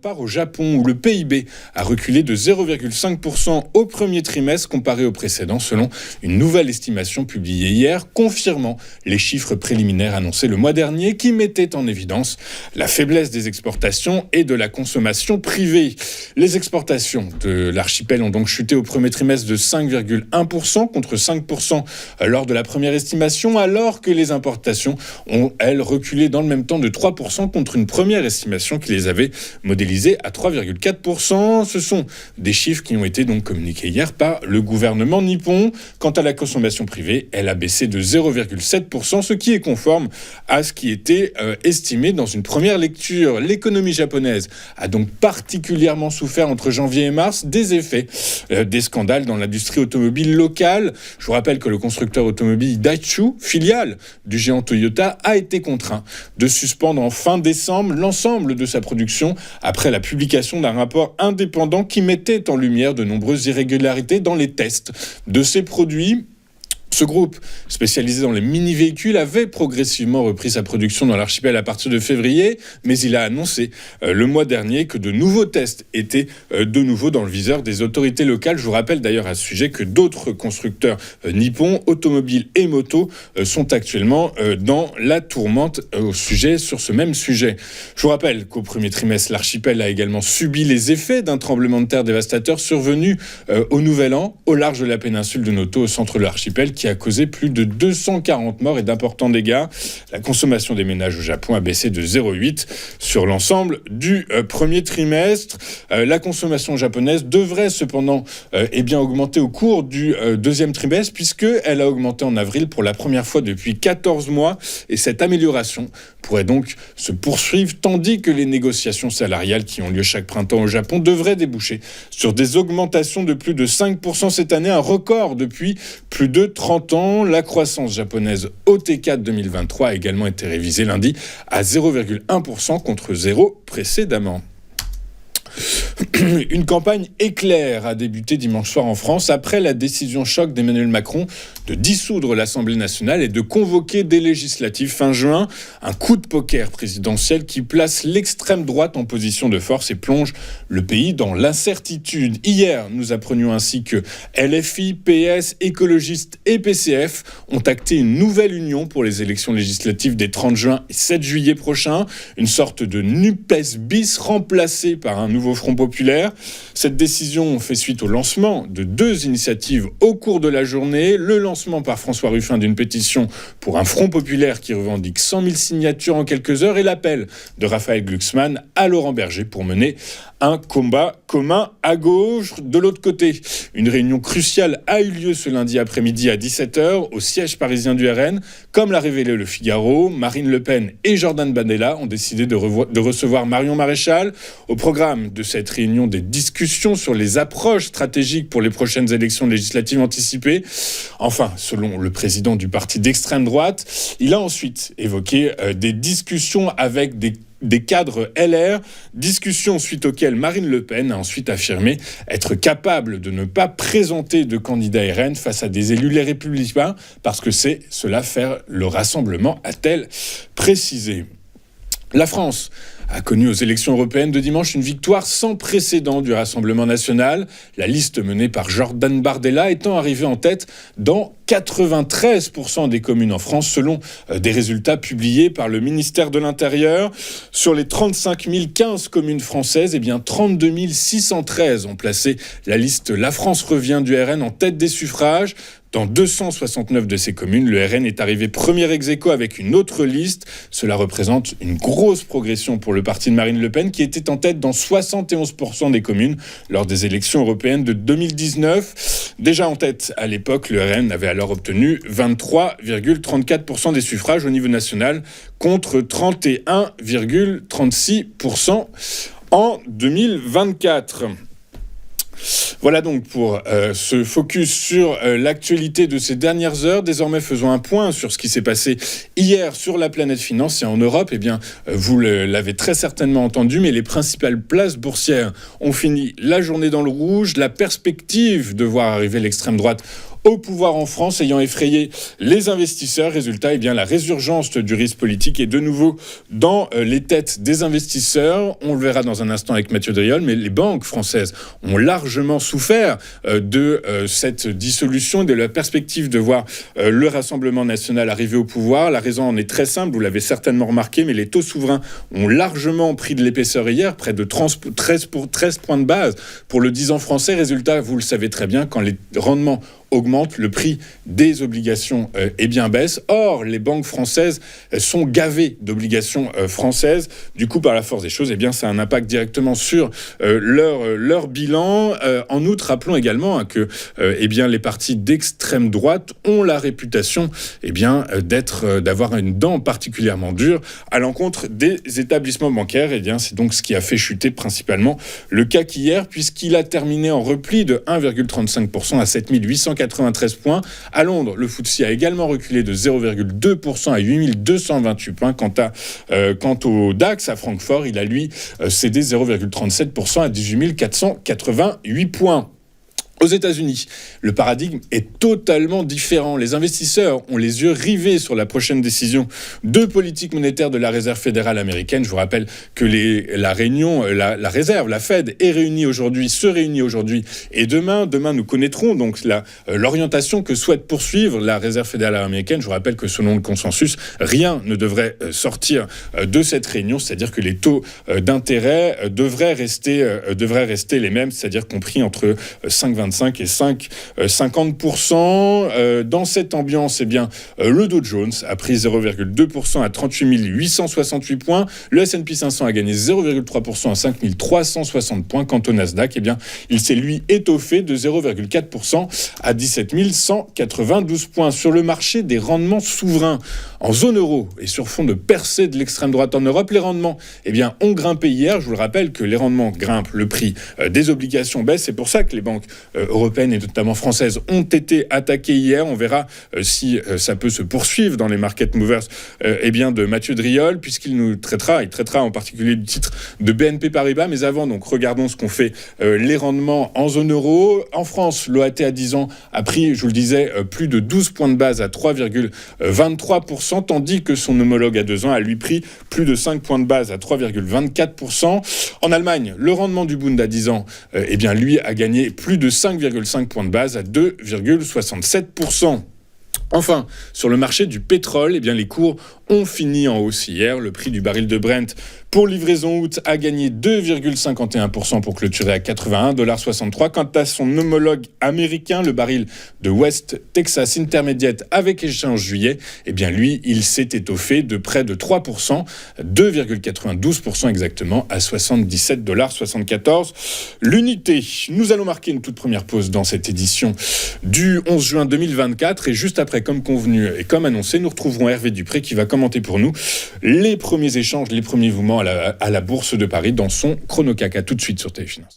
part au Japon, où le PIB a reculé de 0,5% au premier trimestre comparé au précédent, selon une nouvelle estimation publiée hier, confirmant les chiffres préliminaires annoncés le mois dernier qui mettaient en évidence la faiblesse des exportations et de la consommation privée. Les exportations de l'archipel ont donc chuté au premier trimestre de 5,1% contre 5% lors de la première estimation, alors que les importations ont, elles, reculé dans le même temps de 3% contre une première estimation qui les avait modélisées à 3,4%. Ce sont des chiffres qui ont été donc communiqués hier par le gouvernement nippon. Quant à la consommation privée, elle a baissé de 0,7%, ce qui est conforme à ce qui était estimé dans une première lecture. L'économie japonaise a donc particulièrement souffert entre janvier et mars des effets des scandales dans l'industrie automobile locale. Je vous rappelle que le constructeur automobile Daihatsu, filiale du géant Toyota, a été contraint de suspendre en fin décembre l'ensemble de sa production après la publication d'un rapport indépendant qui mettait en lumière de nombreuses irrégularités dans les tests de ses produits. Ce groupe, spécialisé dans les mini-véhicules, avait progressivement repris sa production dans l'archipel à partir de février, mais il a annoncé le mois dernier que de nouveaux tests étaient de nouveau dans le viseur des autorités locales. Je vous rappelle d'ailleurs à ce sujet que d'autres constructeurs nippons, automobiles et motos, sont actuellement dans la tourmente sur ce même sujet. Je vous rappelle qu'au premier trimestre, l'archipel a également subi les effets d'un tremblement de terre dévastateur survenu au Nouvel An, au large de la péninsule de Noto, au centre de l'archipel, qui a causé plus de 240 morts et d'importants dégâts. La consommation des ménages au Japon a baissé de 0,8 sur l'ensemble du premier trimestre. La consommation japonaise devrait cependant augmenter au cours du deuxième trimestre, puisqu'elle a augmenté en avril pour la première fois depuis 14 mois. Et cette amélioration pourrait donc se poursuivre, tandis que les négociations salariales qui ont lieu chaque printemps au Japon devraient déboucher sur des augmentations de plus de 5% cette année, un record depuis plus de 30 ans. La croissance japonaise au T4 2023 a également été révisée lundi à 0,1% contre 0 précédemment. Une campagne éclair a débuté dimanche soir en France après la décision choc d'Emmanuel Macron de dissoudre l'Assemblée nationale et de convoquer des législatives fin juin. Un coup de poker présidentiel qui place l'extrême droite en position de force et plonge le pays dans l'incertitude. Hier, nous apprenions ainsi que LFI, PS, écologistes et PCF ont acté une nouvelle union pour les élections législatives des 30 juin et 7 juillet prochains. Une sorte de NUPES bis remplacée par un nouveau Front populaire. Cette décision fait suite au lancement de 2 initiatives au cours de la journée. Le lancement par François Ruffin d'une pétition pour un Front populaire qui revendique 100 000 signatures en quelques heures et l'appel de Raphaël Glucksmann à Laurent Berger pour mener un combat commun à gauche. De l'autre côté, une réunion cruciale a eu lieu ce lundi après-midi à 17h au siège parisien du RN. Comme l'a révélé Le Figaro, Marine Le Pen et Jordan Bardella ont décidé de recevoir Marion Maréchal. Au programme de cette réunion, des discussions sur les approches stratégiques pour les prochaines élections législatives anticipées. Enfin, selon le président du parti d'extrême droite, il a ensuite évoqué des discussions avec des cadres LR, discussions suite auxquelles Marine Le Pen a ensuite affirmé être capable de ne pas présenter de candidat RN face à des élus les Républicains, parce que c'est cela faire le rassemblement, a-t-elle précisé. La France a connu aux élections européennes de dimanche une victoire sans précédent du Rassemblement national. La liste menée par Jordan Bardella étant arrivée en tête dans 93% des communes en France, selon des résultats publiés par le ministère de l'Intérieur. Sur les 35 015 communes françaises, 32 613 ont placé la liste La France revient du RN en tête des suffrages. Dans 269 de ces communes, le RN est arrivé premier ex-aequo avec une autre liste. Cela représente une grosse progression pour le parti de Marine Le Pen qui était en tête dans 71% des communes lors des élections européennes de 2019. Déjà en tête à l'époque, le RN avait alors obtenu 23,34% des suffrages au niveau national contre 31,36% en 2024. Voilà donc pour ce focus sur l'actualité de ces dernières heures. Désormais, faisons un point sur ce qui s'est passé hier sur la planète finance et en Europe. Vous l'avez très certainement entendu, mais les principales places boursières ont fini la journée dans le rouge. La perspective de voir arriver l'extrême droite au pouvoir en France, ayant effrayé les investisseurs. Résultat, la résurgence du risque politique est de nouveau dans les têtes des investisseurs. On le verra dans un instant avec Mathieu Driol, mais les banques françaises ont largement souffert de cette dissolution, de la perspective de voir le Rassemblement national arriver au pouvoir. La raison en est très simple, vous l'avez certainement remarqué, mais les taux souverains ont largement pris de l'épaisseur hier, près de 13 points de base pour le 10 ans français. Résultat, vous le savez très bien, quand les rendements augmente, le prix des obligations baisse. Or, les banques françaises sont gavées d'obligations françaises. Du coup, par la force des choses, ça a un impact directement sur leur bilan. En outre, rappelons également que les partis d'extrême droite ont la réputation d'avoir une dent particulièrement dure à l'encontre des établissements bancaires. C'est donc ce qui a fait chuter principalement le CAC hier, puisqu'il a terminé en repli de 1,35% à 7893 points. À Londres, le FTSE a également reculé de 0,2% à 8228 points. Quant au DAX à Francfort, il a lui cédé 0,37% à 18 488 points. Aux États-Unis, le paradigme est totalement différent. Les investisseurs ont les yeux rivés sur la prochaine décision de politique monétaire de la Réserve fédérale américaine. Je vous rappelle que la Réserve, la Fed, se réunit aujourd'hui et demain. Demain, nous connaîtrons donc l'orientation que souhaite poursuivre la Réserve fédérale américaine. Je vous rappelle que selon le consensus, rien ne devrait sortir de cette réunion, c'est-à-dire que les taux d'intérêt devraient rester les mêmes, c'est-à-dire compris entre 5,25 et 5,50%. Dans cette ambiance, le Dow Jones a pris 0,2% à 38 868 points. Le S&P 500 a gagné 0,3% à 5 360 points. Quant au Nasdaq, il s'est lui étoffé de 0,4% à 17 192 points. Sur le marché des rendements souverains en zone euro et sur fond de percée de l'extrême droite en Europe, les rendements ont grimpé hier. Je vous le rappelle que les rendements grimpent, le prix des obligations baisse. C'est pour ça que les banques européennes et notamment françaises ont été attaquées hier. On verra si ça peut se poursuivre dans les market movers de Mathieu Driol, puisqu'il traitera en particulier du titre de BNP Paribas. Mais avant, donc, regardons ce qu'ont fait les rendements en zone euro. En France, l'OAT à 10 ans a pris, je vous le disais, plus de 12 points de base à 3,23%, tandis que son homologue à 2 ans a lui pris plus de 5 points de base à 3,24%. En Allemagne, le rendement du Bund à 10 ans lui a gagné plus de 5,5 points de base à 2,67%. Enfin, sur le marché du pétrole, les cours ont fini en hausse hier. Le prix du baril de Brent pour livraison août a gagné 2,51% pour clôturer à 81,63 $. Quant à son homologue américain, le baril de West Texas Intermediate avec échéance juillet, lui, il s'est étoffé de près de 3%, 2,92% exactement, à 77,74 $ l'unité. Nous allons marquer une toute première pause dans cette édition du 11 juin 2024 et juste après, comme convenu et comme annoncé, nous retrouverons Hervé Dupré qui va commenter pour nous les premiers échanges, les premiers mouvements à la Bourse de Paris dans son Chrono CAC. À tout de suite sur Téléfinance.